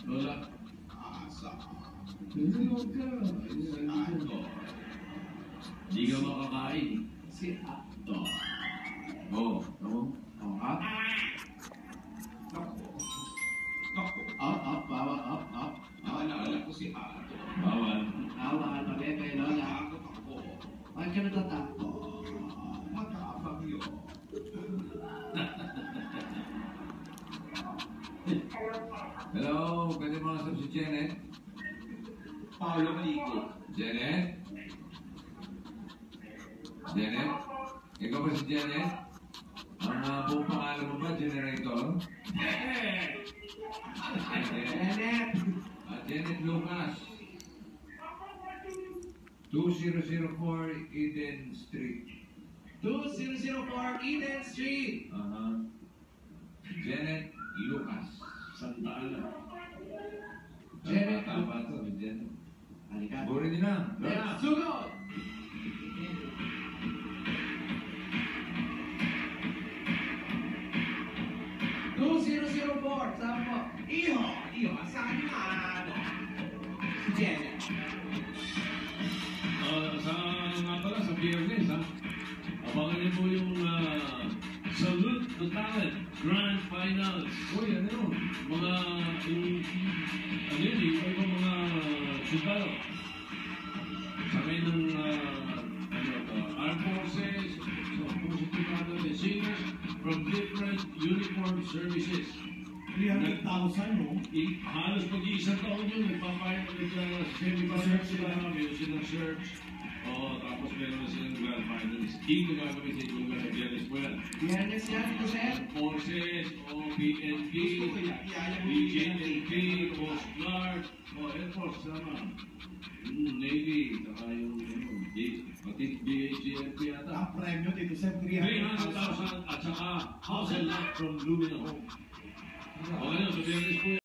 Lola. Hindi ka makakain. Si Ato. Oo. Ako? Up. Up. Naalala ko si Ato. Bawal. Bawal pa kay Lola. Takot ako. Bakit ka natatakot? Matapang yun. Hello, pwede mga sab si Janet? Paolo Maligo. Janet? Janet? Ikaw ba si Janet? Ang buong pangalan mo ba, Generator? Janet! Janet Lucas. 2004 Eden Street. 2004 Eden Street. Janet Lucas. Santa Ana. Janet Tama to, Janet. Halika. Buri din na. Lola. Sugod! Saan po? Iho, saan na ano? Si Janet. Sa Biyernes, abangan niyo po yung Salute the Talent Grand Finals. Uy, ano yun? Mga, yung mga sundalo. Kami ng, Armed Forces, and singers from different uniform services. 300,000, no? Halos mag-iisang taon yun, nagpapayag semi-passer sila, meron silang search. Tapos meron na silang grand finals. Dito gagawin sa itong lugar na Biyernes po yan. Biyernes yan, Jose? Forces, PNP, BJNP, Coast Guard, Air Force, sama. Navy, saka yung pati BJNP yata. Ang premyo dito sa 300,000 at saka house and lot from Lumina Home. Okay na, so Biyernes po